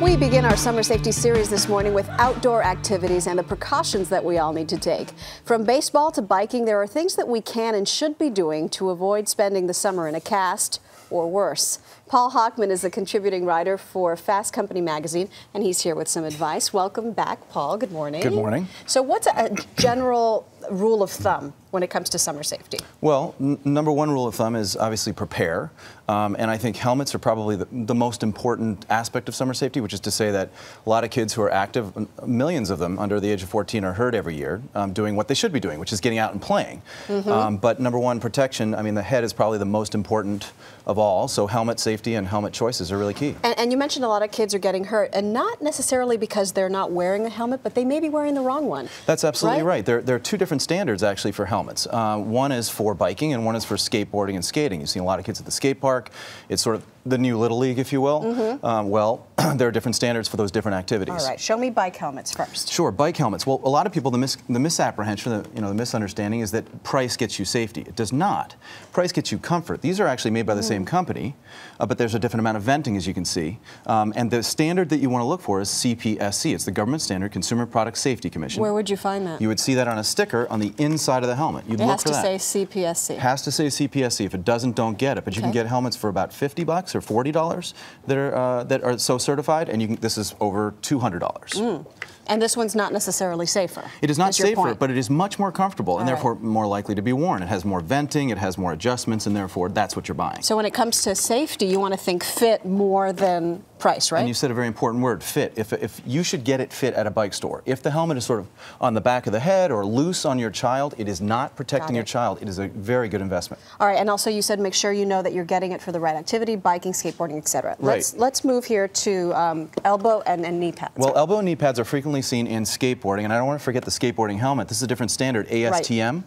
We begin our summer safety series this morning with outdoor activities and the precautions that we all need to take. From baseball to biking, there are things that we can and should be doing to avoid spending the summer in a cast or worse. Paul Hochman is a contributing writer for Fast Company magazine, and he's here with some advice. Welcome back, Paul. Good morning. Good morning. So what's a general rule of thumb when it comes to summer safety? Well, number one rule of thumb is obviously prepare. And I think helmets are probably the most important aspect of summer safety, which is to say that a lot of kids who are active, millions of them under the age of 14, are hurt every year doing what they should be doing, which is getting out and playing. But number one, protection. I mean, the head is probably the most important of all, so helmet safety and helmet choices are really key. And you mentioned a lot of kids are getting hurt, and not necessarily because they're not wearing a helmet, but they may be wearing the wrong one. That's absolutely right. There are two different standards, actually, for helmets. One is for biking, and one is for skateboarding and skating. You see a lot of kids at the skate park. It's sort of the new Little League, if you will. Well, there are different standards for those different activities. All right, show me bike helmets first. Sure, bike helmets. Well, a lot of people, the misapprehension, the misunderstanding is that price gets you safety. It does not. Price gets you comfort. These are actually made by the same company, but there's a different amount of venting, as you can see. And the standard that you want to look for is CPSC. It's the government standard, Consumer Product Safety Commission. Where would you find that? You would see that on a sticker on the inside of the helmet. You'd look for that. It has to say CPSC. It has to say CPSC. If it doesn't, don't get it. But you can get helmets for about $50 or $40 that are so certified, and this is over $200. And this one's not necessarily safer. It is not safer, but it is much more comfortable and therefore more likely to be worn. It has more venting, it has more adjustments, and therefore that's what you're buying. So when it comes to safety, you want to think fit more than price, right? And you said a very important word, fit. If you should get it fit at a bike store. If the helmet is sort of on the back of the head or loose on your child, it is not protecting your child. It is a very good investment. All right, and also you said make sure you know that you're getting it for the right activity, biking, skateboarding, etc. Right. Let's move here to elbow and knee pads. Well, elbow and knee pads are frequently seen in skateboarding, and I don't want to forget the skateboarding helmet. This is a different standard, ASTM.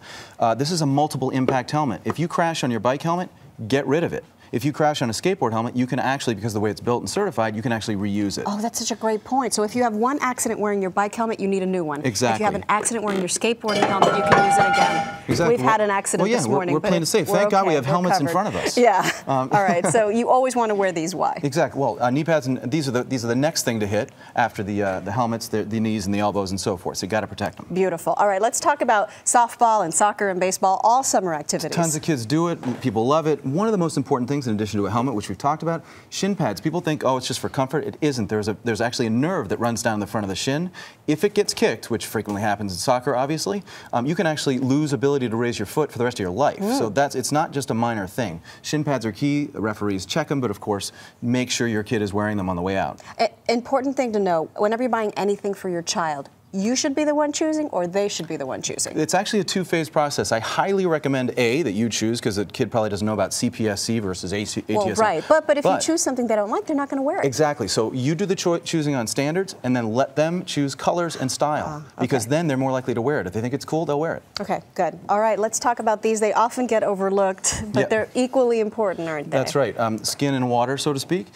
This is a multiple impact helmet. If you crash on your bike helmet, get rid of it. If you crash on a skateboard helmet, you can actually, because of the way it's built and certified, you can actually reuse it. Oh, that's such a great point. So if you have one accident wearing your bike helmet, you need a new one. Exactly. If you have an accident wearing your skateboarding helmet, you can use it again. Exactly. We've had an accident this morning. We're playing it safe. Thank God we have helmets in front of us. Yeah. All right. So you always want to wear these. Why? Exactly. Well, knee pads, and these are the next thing to hit after the helmets, the knees and the elbows and so forth. So you got to protect them. Beautiful. All right. Let's talk about softball and soccer and baseball, all summer activities. Tons of kids do it. People love it. One of the most important things, in addition to a helmet, which we've talked about, shin pads. People think, oh, it's just for comfort. It isn't. There's actually a nerve that runs down the front of the shin. If it gets kicked, which frequently happens in soccer, obviously, you can actually lose ability to raise your foot for the rest of your life. So it's not just a minor thing. Shin pads are key. Referees check them, but of course, make sure your kid is wearing them on the way out. Important thing to know, whenever you're buying anything for your child, you should be the one choosing, or they should be the one choosing? It's actually a two-phase process. I highly recommend that you choose, because the kid probably doesn't know about CPSC versus ATSM. Well, right, but if you choose something they don't like, they're not going to wear it. Exactly. So you do the choosing on standards, and then let them choose colors and style, because then they're more likely to wear it. If they think it's cool, they'll wear it. Okay, good. All right, let's talk about these. They often get overlooked, but they're equally important, aren't they? That's right. Skin and water, so to speak.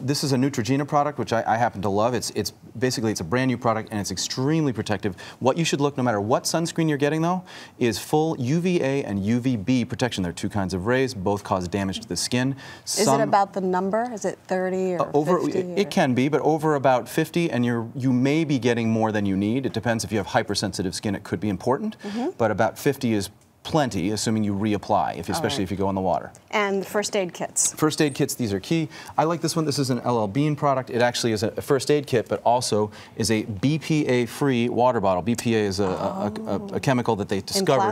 This is a Neutrogena product, which I happen to love. It's basically a brand new product, and it's extremely protective. What you should look, no matter what sunscreen you're getting, though, is full UVA and UVB protection. There are two kinds of rays. Both cause damage to the skin. Is it about the number? Is it 30 or 50? It can be, but over about 50, and you may be getting more than you need. It depends. If you have hypersensitive skin, it could be important, but about 50 is plenty, assuming you reapply, especially if you go in the water. And first aid kits. First aid kits, these are key. I like this one. This is an LL Bean product. It actually is a first aid kit, but also is a BPA-free water bottle. BPA is a chemical that they discovered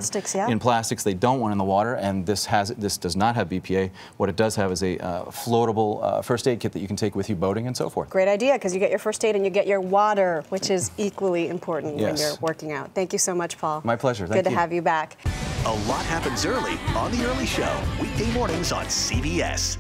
in plastics. They don't want in the water, and this does not have BPA. What it does have is a floatable first aid kit that you can take with you boating and so forth. Great idea, because you get your first aid and you get your water, which is equally important when you're working out. Thank you so much, Paul. My pleasure. Thank you. Good to have you back. A lot happens early on The Early Show, weekday mornings on CBS.